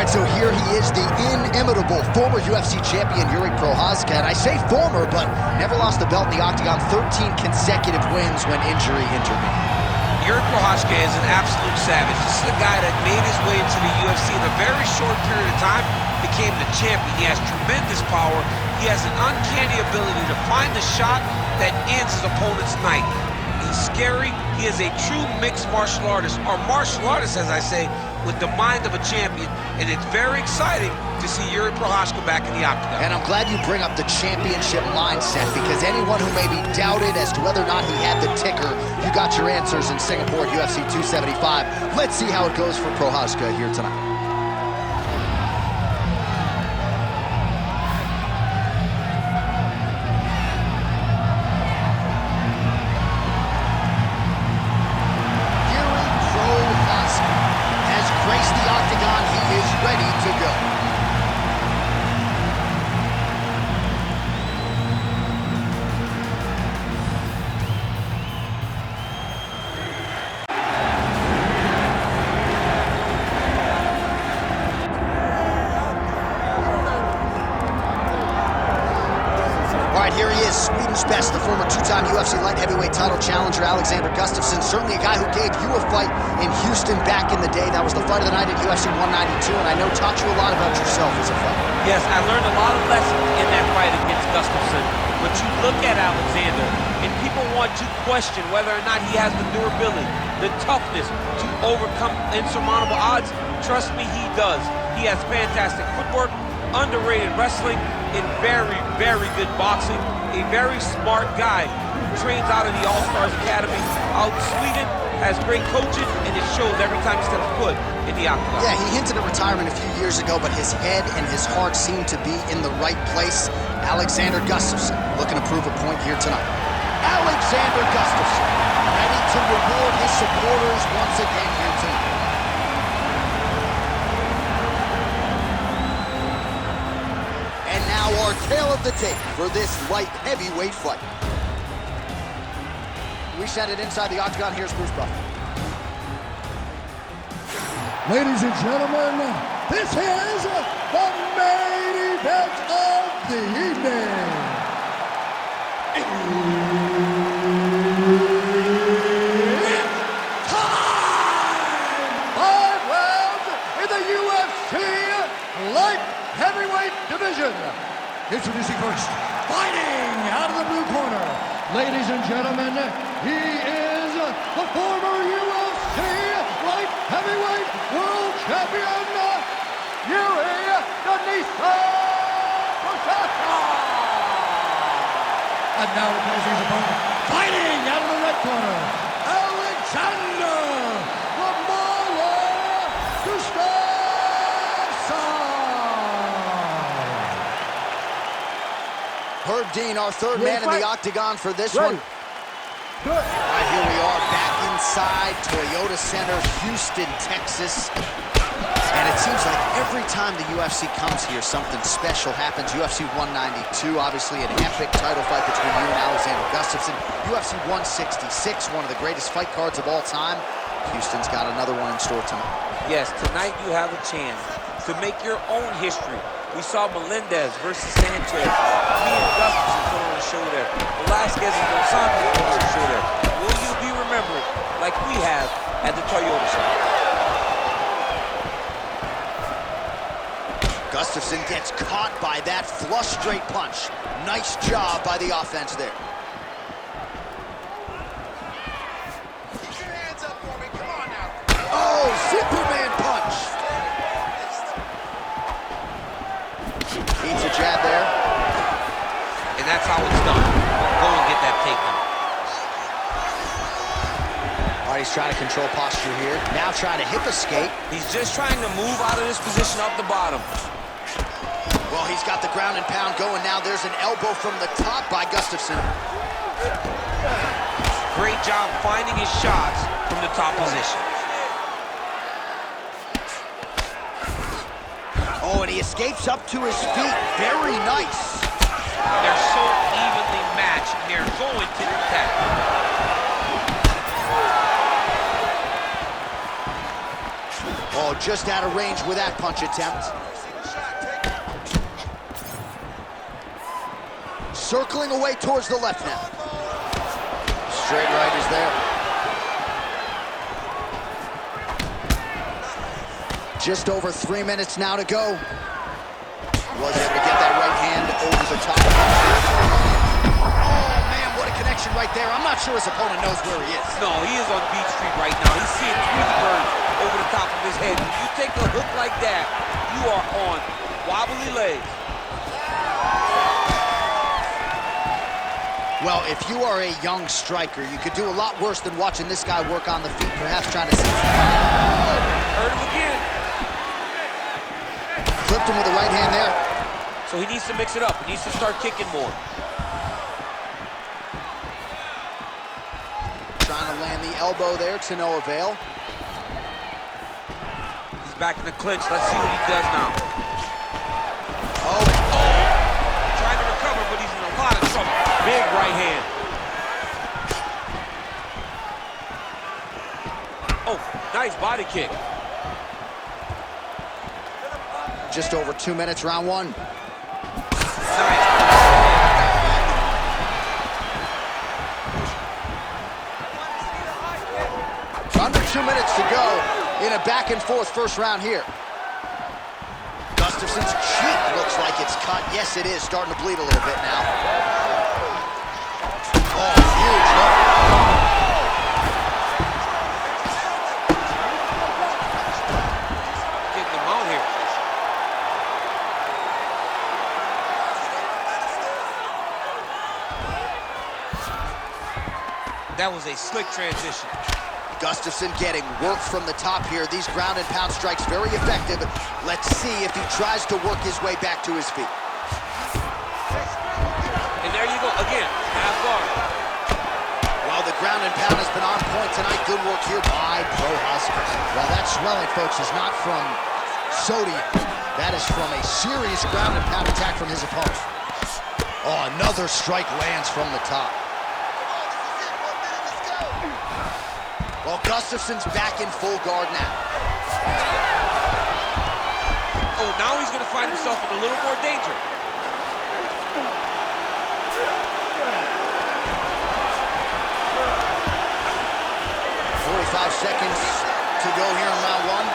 right, so here he is, the inimitable former UFC champion, Jiří Procházka. And I say former, but never lost the belt in the octagon, 13 consecutive wins when injury intervened. Jiří Procházka is an absolute savage. This is a guy that made his way into the UFC in a very short period of time, became the champion. He has tremendous power. He has an uncanny ability to find the shot that ends his opponent's night. He's scary. He is a true mixed martial artist, or martial artist, as I say, with the mind of a champion, and it's very exciting to see Jiří Procházka back in the octagon. And I'm glad you bring up the championship mindset, because anyone who maybe doubted as to whether or not he had the ticker, you got your answers in Singapore at UFC 275. Let's see how it goes for Procházka here tonight. Here he is, Sweden's best, the former two-time UFC light heavyweight title challenger, Alexander Gustafsson. Certainly a guy who gave you a fight in Houston back in the day. That was the fight of the night at UFC 192, and I know taught you a lot about yourself as a fighter. Yes, I learned a lot of lessons in that fight against Gustafsson. But you look at Alexander, and people want to question whether or not he has the durability, the toughness to overcome insurmountable odds. Trust me, he does. He has fantastic footwork, underrated wrestling, and very, very good boxing. A very smart guy who trains out of the All-Stars Academy out in Sweden, has great coaching, and it shows every time he steps foot in the octagon. Yeah, he hinted at retirement a few years ago, but his head and his heart seem to be in the right place. Alexander Gustafsson looking to prove a point here tonight. Alexander Gustafsson ready to reward his supporters once again here tonight. Our tale of the tape for this light heavyweight fight. We send it inside the octagon. Here's Bruce Buffer. Ladies and gentlemen, this is the main event of the evening. It's time! 5 rounds in the UFC light heavyweight division. Introducing first, fighting out of the blue corner. Ladies and gentlemen, he is the former UFC light heavyweight world champion, Jiří Procházka. And now opposing his opponent, fighting out of the red corner, Alexander Gustafsson. Herb Dean, our third man in the octagon for this one. Good. All right, here we are back inside Toyota Center, Houston, Texas. And it seems like every time the UFC comes here, something special happens. UFC 192, obviously an epic title fight between you and Alexander Gustafsson. UFC 166, one of the greatest fight cards of all time. Houston's got another one in store tonight. Yes, tonight you have a chance to make your own history. We saw Melendez versus Sanchez. Me and Gustafsson put on a show there. Velasquez and Dos Santos put on a show there. Will you be remembered like we have at the Toyota Center? Gustafsson gets caught by that flush straight punch. Nice job by the offense there. Keep your hands up for me. Come on now. Oh, Superman punch. Needs a jab there. And that's how it's done. Go and get that takedown. All right, he's trying to control posture here. Now trying to hip escape. He's just trying to move out of this position up the bottom. Well, he's got the ground and pound going now. There's an elbow from the top by Gustafsson. Great job finding his shots from the top position. Oh, and he escapes up to his feet. Very nice. They're so evenly matched. They're going to the tech. Oh, just out of range with that punch attempt. Circling away towards the left now. Straight right is there. Just over 3 minutes now to go. Was able to get that right hand over the top. Oh, man, what a connection right there. I'm not sure his opponent knows where he is. No, he is on Beach Street right now. He's seeing through the birds over the top of his head. When you take a hook like that, you are on wobbly legs. Well, if you are a young striker, you could do a lot worse than watching this guy work on the feet, perhaps trying to see. Hurt him again. Clipped him with the right hand there. So he needs to mix it up. He needs to start kicking more. Trying to land the elbow there to no avail. He's back in the clinch. Let's see what he does now. Oh. Trying to recover, but he's in a lot of trouble. Big right hand. Oh, nice body kick. Just over 2 minutes, round one. Nice. Under 2 minutes to go in a back and forth first round here. Gustafsson's cheek looks like it's cut. Yes, it is. Starting to bleed a little bit now. Oh, huge hook. Getting him out here. That was a slick transition. Gustafsson getting work from the top here. These ground and pound strikes very effective. Let's see if he tries to work his way back to his feet. And there you go again, half guard. Well, the ground and pound has been on point tonight. Good work here by Procházka. Well, that swelling, folks, is not from sodium. That is from a serious ground and pound attack from his opponent. Oh, another strike lands from the top. Well, Gustafsson's back in full guard now. Oh, now he's going to find himself in a little more danger. 45 seconds to go here in round one.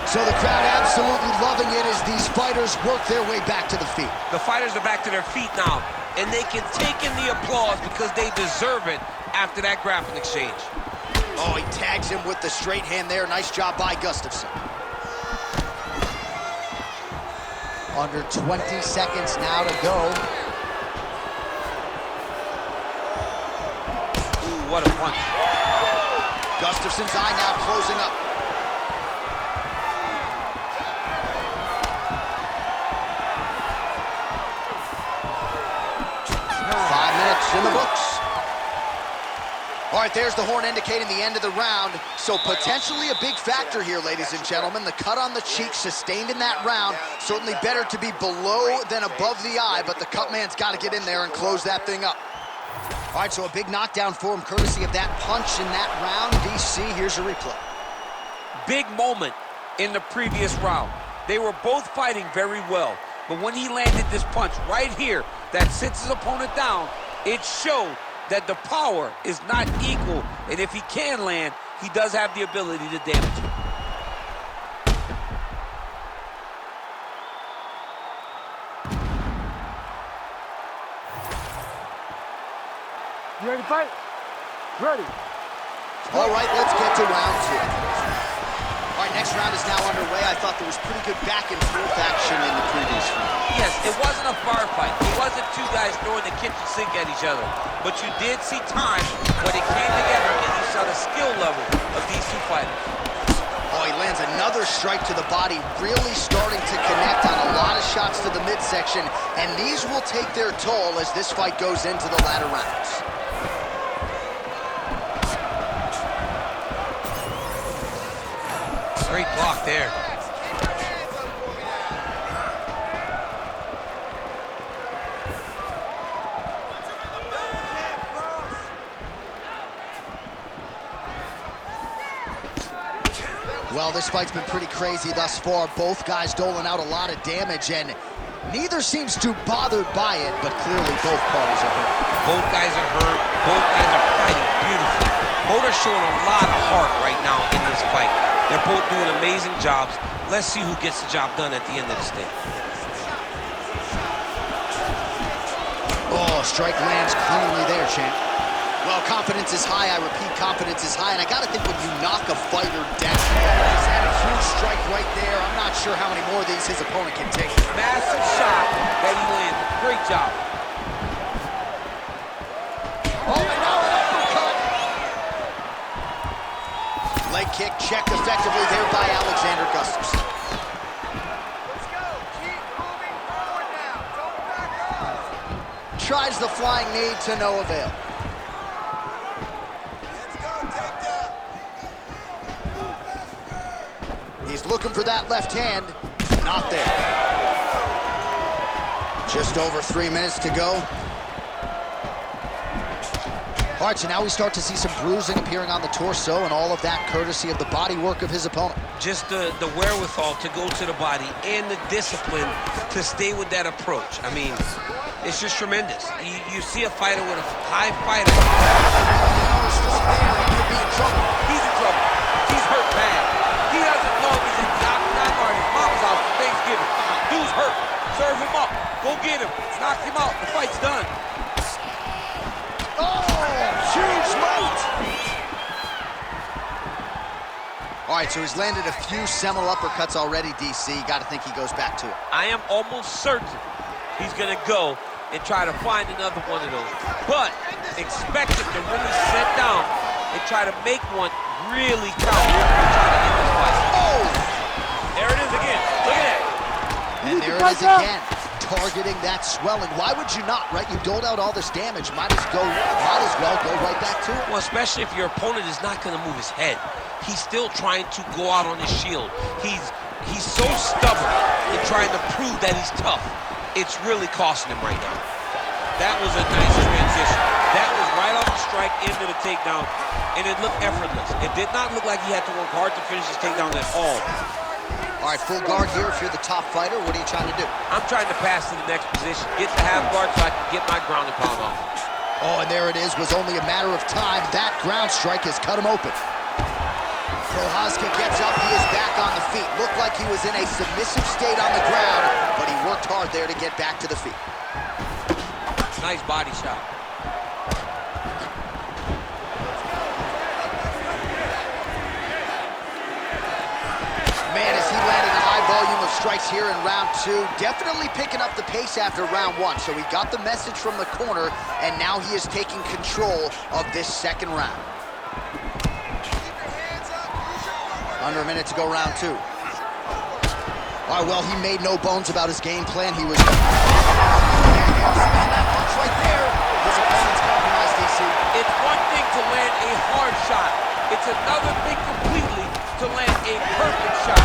So the crowd absolutely loving it as these fighters work their way back to the feet. The fighters are back to their feet now, and they can take in the applause because they deserve it after that grappling exchange. Oh, he tags him with the straight hand there. Nice job by Gustafsson. Under 20 seconds now to go. Ooh, what a punch. Gustafsson's eye now closing up. In the books. All right, there's the horn indicating the end of the round. So potentially a big factor here, ladies and gentlemen. The cut on the cheek sustained in that round. Certainly better to be below than above the eye, but the cut man's got to get in there and close that thing up. All right, so a big knockdown for him, courtesy of that punch in that round. DC, here's a replay. Big moment in the previous round. They were both fighting very well, but when he landed this punch right here that sits his opponent down, it showed that the power is not equal, and if he can land, he does have the ability to damage it. You ready to fight? Ready. All right, let's get to round two. All right, next round is now underway. I thought there was pretty good back and forth action in the previous round. Yes, it wasn't a bar fight. It wasn't two guys throwing the kitchen sink at each other. But you did see times when it came together and you saw the skill level of these two fighters. Oh, he lands another strike to the body, really starting to connect on a lot of shots to the midsection, and these will take their toll as this fight goes into the latter rounds. Great block there. Well, this fight's been pretty crazy thus far. Both guys doling out a lot of damage, and neither seems too bothered by it, but clearly both parties are hurt. Both guys are hurt. Both guys are fighting beautifully. Both are showing a lot of heart right now in this fight. They're both doing amazing jobs. Let's see who gets the job done at the end of this thing. Oh, strike lands cleanly there, champ. Well, confidence is high. I repeat, confidence is high. And I got to think when you knock a fighter down, he's had a huge strike right there. I'm not sure how many more of these his opponent can take. Massive shot that he landed. Great job. Oh, and now an uppercut. Leg kick checked effectively there by Alexander Gustafsson. Let's go. Keep moving forward now. Don't back up. Tries the flying knee to no avail. Let's go. Take that. He's looking for that left hand. Not there. Just over 3 minutes to go. All right, so now we start to see some bruising appearing on the torso, and all of that courtesy of the body work of his opponent. Just the wherewithal to go to the body and the discipline to stay with that approach. I mean, it's just tremendous. You see a fighter with a high fighter. He's in trouble. He's hurt bad. He doesn't know if he's in the octagon or at his mom's house for Thanksgiving. Dude's hurt. Serve him up. Go get him. Knock him out. The fight's done. Oh, huge left. All right, so he's landed a few seminal uppercuts already, DC. Got to think he goes back to it. I am almost certain he's going to go and try to find another one of those. But expect him to really sit down and try to make one really count. Try to end this fight. Oh! There it is again. Look at that. And there it is again, targeting that swelling. Why would you not, right? You doled out all this damage. Might as well go right back to it. Well, especially if your opponent is not going to move his head. He's still trying to go out on his shield. He's so stubborn in trying to prove that he's tough. It's really costing him right now. That was a nice transition. That was right off the strike into the takedown, and it looked effortless. It did not look like he had to work hard to finish his takedown at all. All right, full guard here if you're the top fighter. What are you trying to do? I'm trying to pass to the next position, get the half guard so I can get my ground and pound off. Oh, and there it is. Was only a matter of time. That ground strike has cut him open. Procházka gets up. He is back on the feet. Looked like he was in a submissive state on the ground, but he worked hard there to get back to the feet. Nice body shot. Man, is he landing a high volume of strikes here in round two. Definitely picking up the pace after round one. So he got the message from the corner, and now he is taking control of this second round. Under a minute to go round two. All right, well, he made no bones about his game plan. He was... that punch right there. His opponent's compromised, DC. It's one thing to land a hard shot. It's another thing completely to land a perfect shot.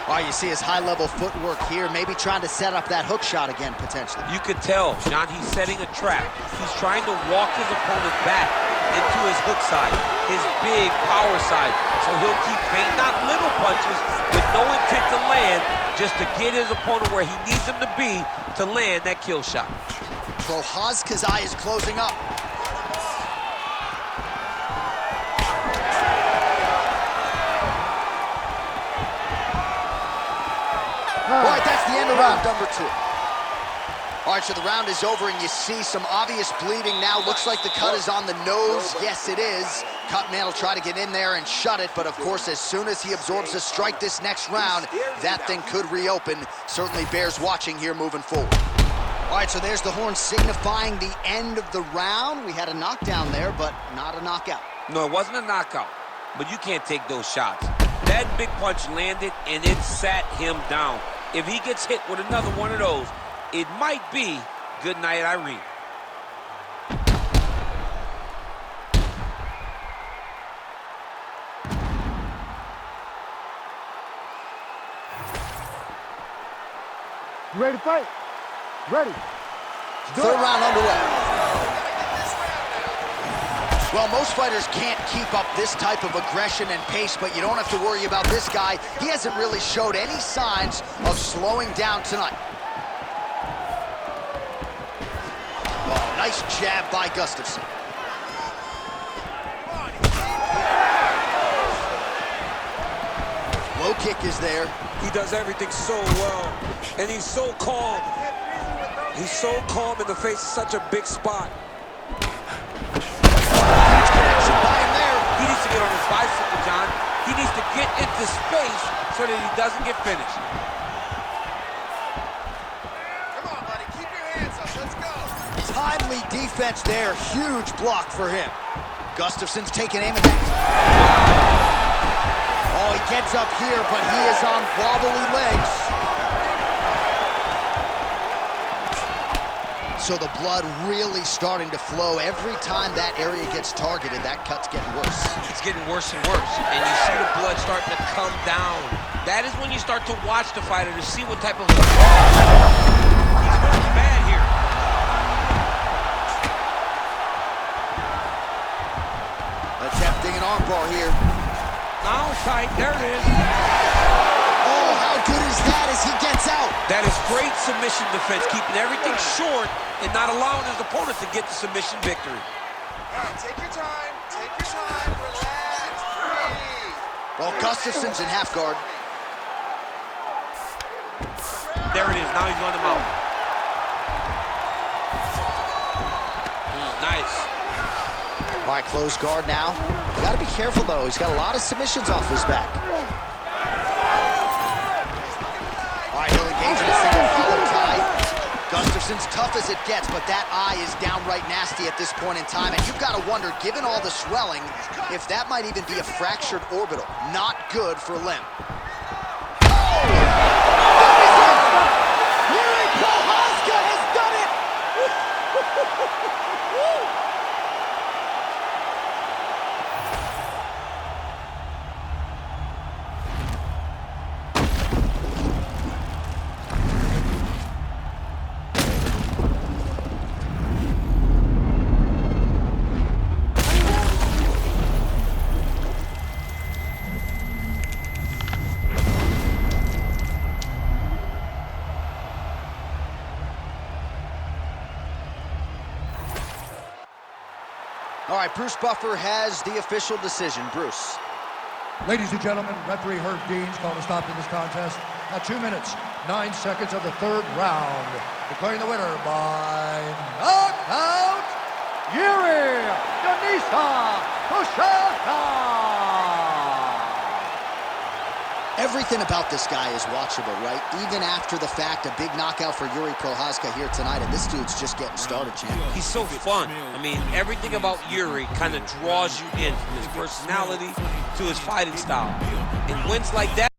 All right, you see his high-level footwork here, maybe trying to set up that hook shot again, potentially. You could tell, John, he's setting a trap. He's trying to walk his opponent back into his hook side, his big power side. So he'll keep paying not little punches with no intent to land, just to get his opponent where he needs him to be to land that kill shot. Procházka's eye is closing up. All right, that's the end of round number two. All right, so the round is over, and you see some obvious bleeding now. Looks like the cut is on the nose. Yes, it is. Cutman will try to get in there and shut it, but of course, as soon as he absorbs a strike this next round, that thing could reopen. Certainly bears watching here moving forward. All right, so there's the horn signifying the end of the round. We had a knockdown there, but not a knockout. No, it wasn't a knockout, but you can't take those shots. That big punch landed, and it sat him down. If he gets hit with another one of those, it might be good night, Irene. You ready to fight? Ready. Third round underway. Well, most fighters can't keep up this type of aggression and pace, but you don't have to worry about this guy. He hasn't really showed any signs of slowing down tonight. Oh, nice jab by Gustafsson. Low kick is there. He does everything so well, and he's so calm. He's so calm in the face of such a big spot. Huge connection by him there. He needs to get on his bicycle, John. He needs to get into space so that he doesn't get finished. Come on, buddy. Keep your hands up. Let's go. Timely defense there. Huge block for him. Gustafsson's taking aim at that. Oh, he gets up here, but he is on wobbly legs. So the blood really starting to flow. Every time that area gets targeted, that cut's getting worse. It's getting worse and worse, and you see the blood starting to come down. That is when you start to watch the fighter to see what type of... He's hurting bad here. Attempting an armbar here. Now tight, there it is. Oh, how good is that as he gets out? That is great submission defense, keeping everything short and not allowing his opponent to get the submission victory. All right, take your time. Take your time. Relax. Breathe. Well, Gustafsson's in half guard. There it is, now he's on him out. Nice. All right, close guard now. You gotta be careful, though. He's got a lot of submissions off his back. All right, he'll engage in a single follow tie. Gustafsson's tough as it gets, but that eye is downright nasty at this point in time. And you've got to wonder, given all the swelling, if that might even be a fractured orbital. Not good for Lim. Oh! That is it! Jiří Procházka has done it! All right, Bruce Buffer has the official decision. Bruce. Ladies and gentlemen, referee Herb Dean's called a stop to this contest at 2 minutes, 9 seconds of the third round. Declaring the winner by knockout, Jiří Procházka. Everything about this guy is watchable, right? Even after the fact, a big knockout for Jiří Procházka here tonight, and this dude's just getting started, champ. He's so fun. I mean, everything about Jiří kind of draws you in, from his personality to his fighting style. And wins like that,